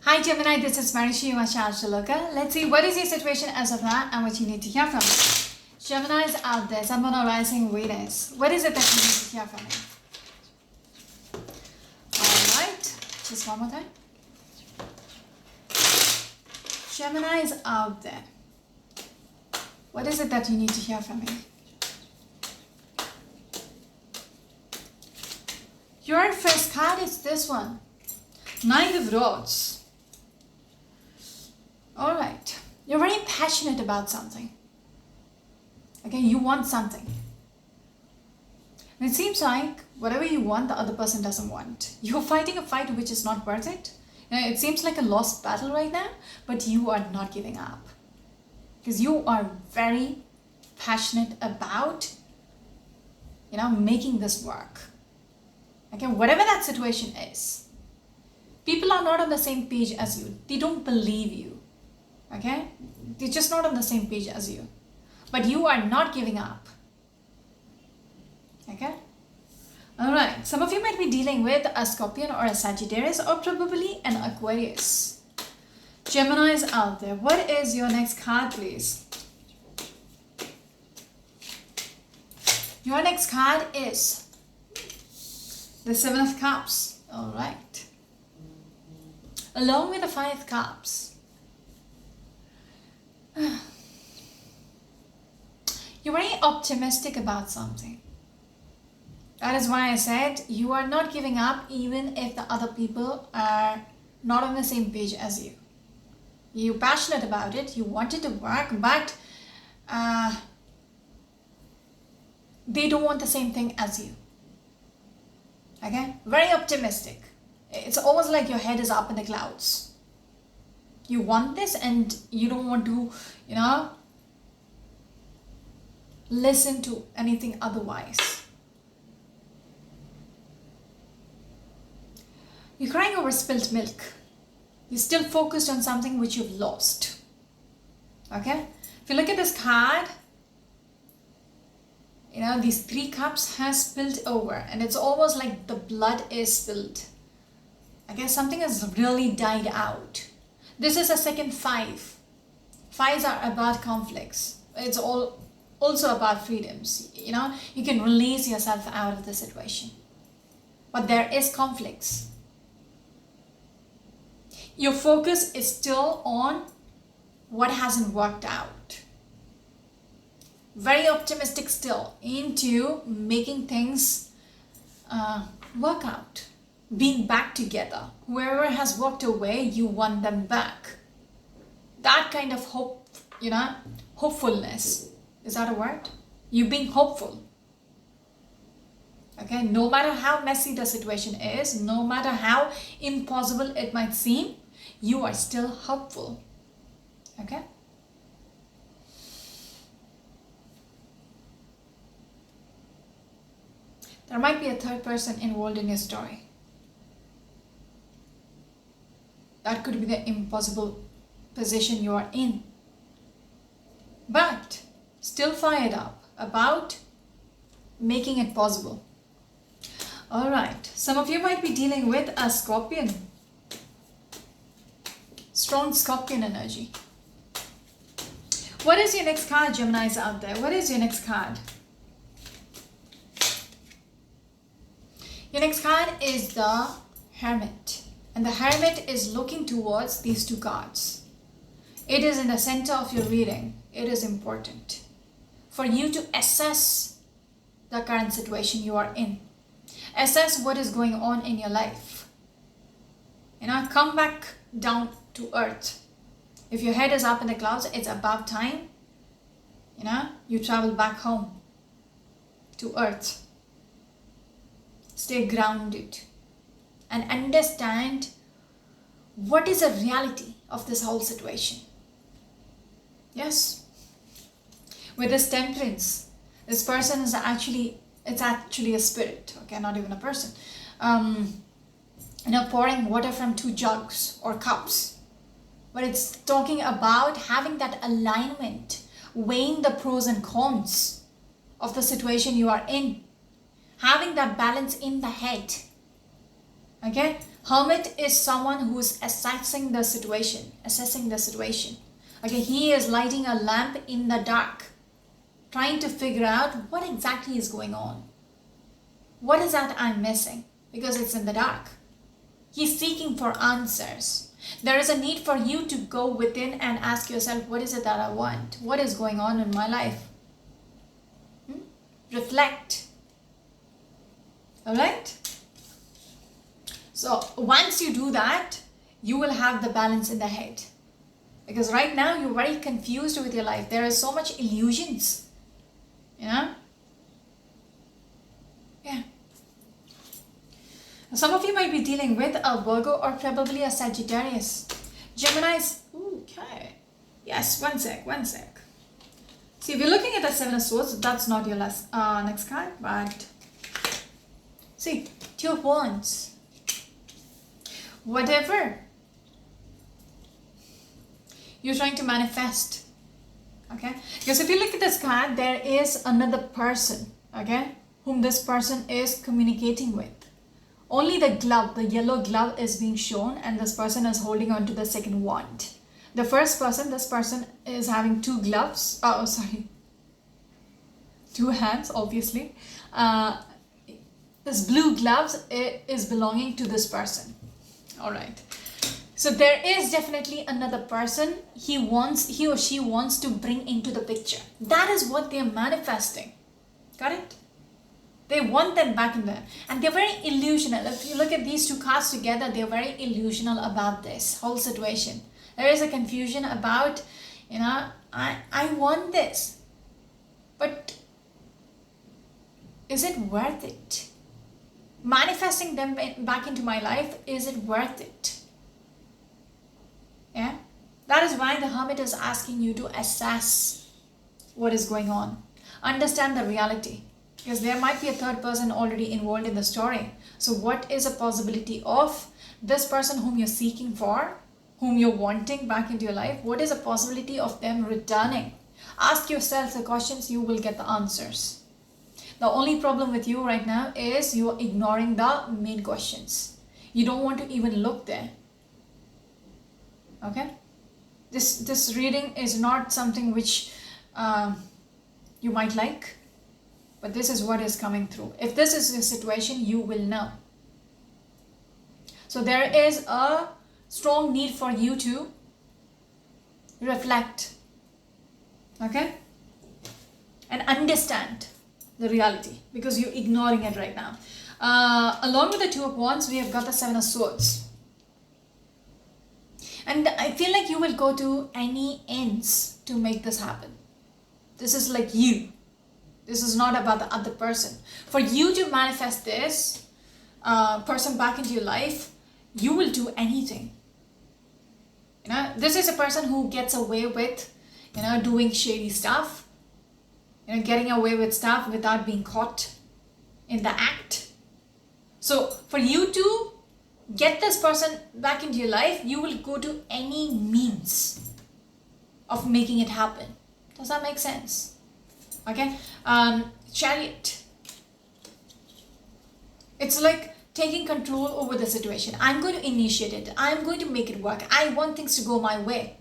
Hi Gemini, this is Marishi, your astrologer. Let's see what is your situation as of now and what you need to hear from me. Gemini is out there, Sun, Moon, or Rising, Venus. What is it that you need to hear from me? Alright, just one more time. Gemini is out there. What is it that you need to hear from me? Your first card is this one. Knight of Rods. Alright, you're very passionate about something. Okay, you want something. And it seems like whatever you want, the other person doesn't want. You're fighting a fight which is not worth it. It seems like a lost battle right now, but you are not giving up. Because you are very passionate about, making this work. Okay, whatever that situation is. People are not on the same page as you. They don't believe you. Okay? They're just not on the same page as you. But you are not giving up. Okay? Alright. Some of you might be dealing with a Scorpion or a Sagittarius or probably an Aquarius. Gemini is out there. What is your next card, please? Your next card is the Seven of Cups. Alright. Along with the Five of Cups. You're very optimistic about something. That is why I said you are not giving up even if the other people are not on the same page as you. You're passionate about it, you want it to work, but they don't want the same thing as you. Okay? Very optimistic. It's almost like your head is up in the clouds. You want this and you don't want to, listen to anything otherwise. You're crying over spilt milk. You're still focused on something which you've lost. Okay? If you look at this card, these 3 cups has spilled over and it's almost like the blood is spilled. Okay? Something has really died out. This is a second 5. 5s are about conflicts. It's also about freedoms. You can release yourself out of the situation. But there is conflicts. Your focus is still on what hasn't worked out. Very optimistic still into making things work out. Being back together. Whoever has walked away, you want them back. That kind of hope, hopefulness. Is that a word? You being hopeful. Okay, no matter how messy the situation is, no matter how impossible it might seem, you are still hopeful. Okay? There might be a third person involved in your story. That could be the impossible position you are in. But still fired up about making it possible. Alright, some of you might be dealing with a Scorpion. Strong Scorpion energy. What is your next card, Geminis out there? What is your next card? Your next card is the Hermit. And the Hermit is looking towards these 2 cards. It is in the center of your reading. It is important for you to assess the current situation you are in. Assess what is going on in your life. Come back down to earth. If your head is up in the clouds, it's about time, you travel back home to earth. Stay grounded and understand what is the reality of this whole situation. Yes. With this Temperance, this person is actually a spirit, okay, not even a person. Pouring water from 2 jugs or cups. But it's talking about having that alignment, weighing the pros and cons of the situation you are in. Having that balance in the head. Okay? Hermit is someone who's assessing the situation. Okay, he is lighting a lamp in the dark, trying to figure out what exactly is going on. What is that I'm missing? Because it's in the dark. He's seeking for answers. There is a need for you to go within and ask yourself, what is it that I want? What is going on in my life? Reflect. Alright? So once you do that, you will have the balance in the head. Because right now you're very confused with your life. There is so much illusions. Yeah. Some of you might be dealing with a Virgo or probably a Sagittarius. Geminis. Okay. Yes, one sec. See, if you're looking at the Seven of Swords, that's not your next card, but see, Two of Wands. Whatever you're trying to manifest, okay? Because if you look at this card, there is another person, okay, whom this person is communicating with. Only the glove, the yellow glove is being shown, and this person is holding on to the second wand. The first person, this person is having two gloves, two hands, obviously. This blue gloves is belonging to this person. All right. So there is definitely another person he or she wants to bring into the picture. That is what they are manifesting. Got it? They want them back in there. And they're very illusional. If you look at these two cards together, they're very illusional about this whole situation. There is a confusion about, I want this. But is it worth it? Manifesting them back into my life, is it worth it? Yeah? That is why the Hermit is asking you to assess what is going on. Understand the reality. Because there might be a third person already involved in the story. So what is a possibility of this person whom you're seeking for, whom you're wanting back into your life, what is a possibility of them returning? Ask yourself the questions, you will get the answers. The only problem with you right now is you're ignoring the main questions. You don't want to even look there. Okay? This reading is not something which you might like. But this is what is coming through. If this is the situation, you will know. So there is a strong need for you to reflect. Okay? And understand the reality. Because you're ignoring it right now. Along with the Two of Wands, we have got the Seven of Swords. And I feel like you will go to any ends to make this happen. This is like you. This is not about the other person. For you to manifest this person back into your life, you will do anything. This is a person who gets away with, doing shady stuff. Getting away with stuff without being caught in the act. So for you to get this person back into your life, you will go to any means of making it happen. Does that make sense? Okay, Chariot. It's like taking control over the situation. I'm going to initiate it. I'm going to make it work. I want things to go my way.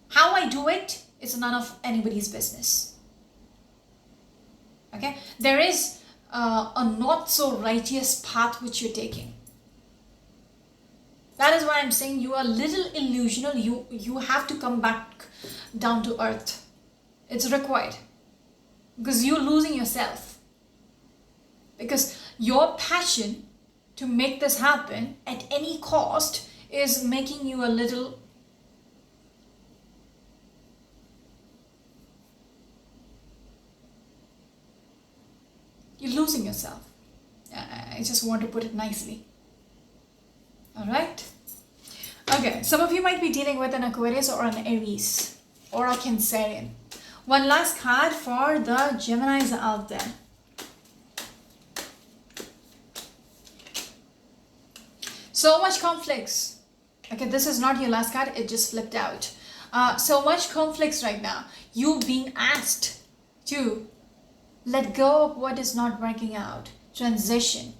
How I do it is none of anybody's business. Okay, there is a not so righteous path which you're taking. That is why I'm saying you are a little illusional. You have to come back down to earth. It's required. Because you're losing yourself. Because your passion to make this happen at any cost is making you a little you're losing yourself. I just want to put it nicely. Alright? Okay, some of you might be dealing with an Aquarius or an Aries or a Cancerian. One last card for the Geminis out there. So much conflicts. Okay, this is not your last card. It just flipped out. So much conflicts right now. You being asked to let go of what is not working out. Transition.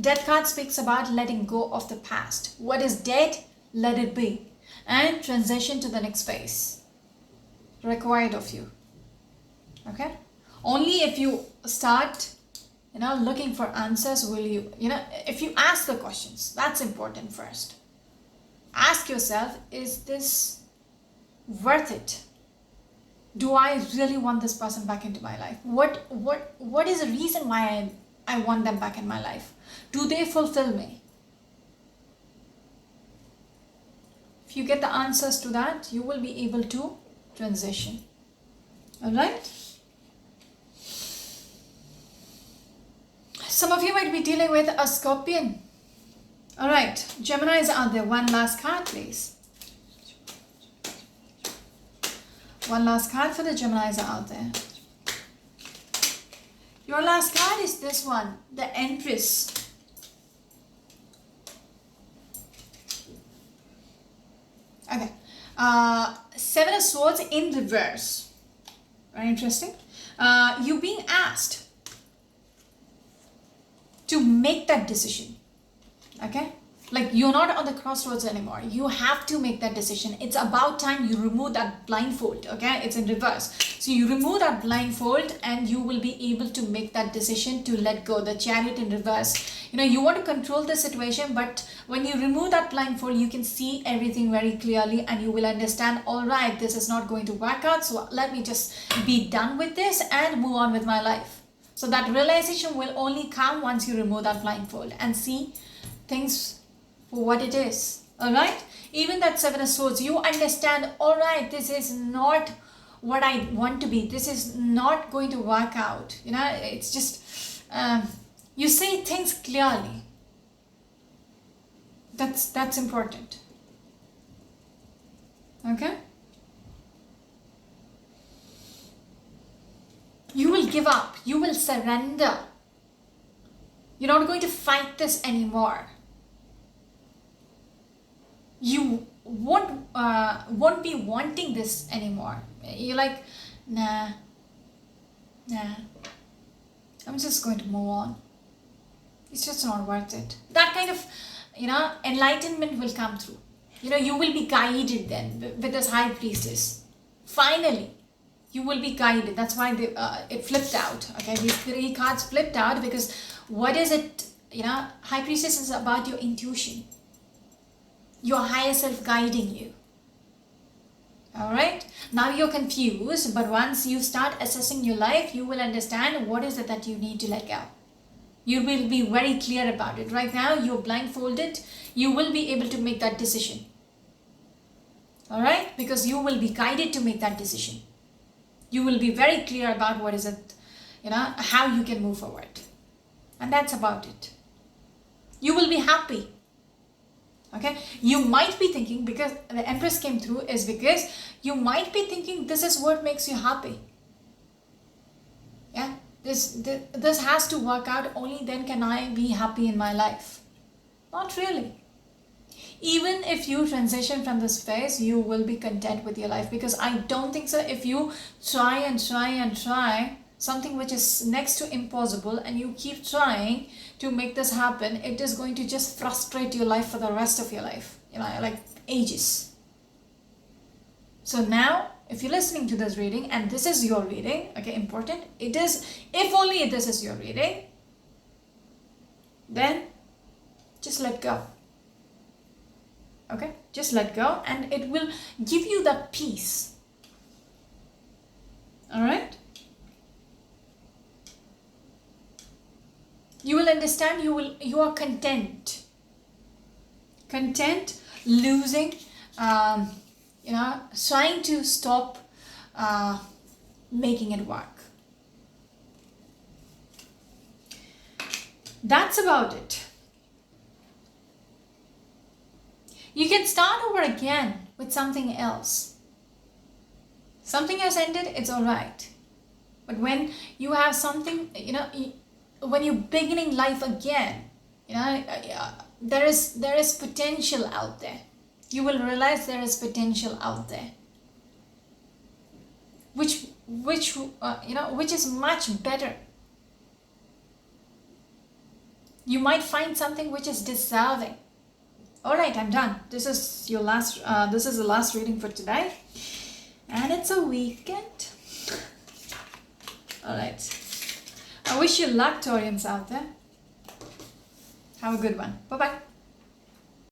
Death card speaks about letting go of the past. What is dead, let it be. And transition to the next phase required of you. Okay? Only if you start, looking for answers will you, if you ask the questions, that's important first. Ask yourself, is this worth it? Do I really want this person back into my life? What is the reason why I want them back in my life? Do they fulfill me? If you get the answers to that, you will be able to transition. Alright? Some of you might be dealing with a Scorpion. Alright, Gemini is out there. One last card, please. One last card for the Geminis out there. Your last card is this one, the Empress. Okay. Seven of Swords in reverse. Very interesting. You being asked to make that decision. Okay? Like, you're not on the crossroads anymore. You have to make that decision. It's about time you remove that blindfold. Okay? It's in reverse. So you remove that blindfold and you will be able to make that decision to let go. The Chariot in reverse. You want to control the situation, but when you remove that blindfold, you can see everything very clearly and you will understand, all right, this is not going to work out. So let me just be done with this and move on with my life. So that realization will only come once you remove that blindfold and see things for what it is. Alright? Even that Seven of Swords, you understand, alright, this is not what I want to be. This is not going to work out. It's just, you say things clearly. That's important. Okay? You will give up. You will surrender. You're not going to fight this anymore. You won't be wanting this anymore. You're like, nah, I'm just going to move on. It's just not worth it. That kind of, enlightenment will come through. You will be guided then with this High Priestess. Finally, you will be guided. That's why it flipped out. Okay, these three cards flipped out because what is it? High Priestess is about your intuition. Your higher self guiding you. Alright? Now you're confused, but once you start assessing your life, you will understand what is it that you need to let go. You will be very clear about it. Right now, you're blindfolded. You will be able to make that decision. Alright? Because you will be guided to make that decision. You will be very clear about what is it, how you can move forward. And that's about it. You will be happy. Okay, you might be thinking, because the Empress came through, is because you might be thinking this is what makes you happy. Yeah, this has to work out, only then can I be happy in my life. Not really. Even if you transition from this phase, you will be content with your life, because I don't think so. If you try and try and try something which is next to impossible and you keep trying to make this happen, it is going to just frustrate your life for the rest of your life, like ages. So now, if you're listening to this reading and this is your reading, okay, important, it is, if only this is your reading, then just let go. Okay, just let go and it will give you that peace. Alright? You will understand, you are content. Content, losing, trying to stop making it work. That's about it. You can start over again with something else. Something has ended, it's alright. But when you have something, when you're beginning life again, there is potential out there. You will realize there is potential out there, which is much better. You might find something which is deserving. All right, I'm done. This is your last. This is the last reading for today, and it's a weekend. All right. I wish you luck, Taurians out there. Have a good one. Bye bye.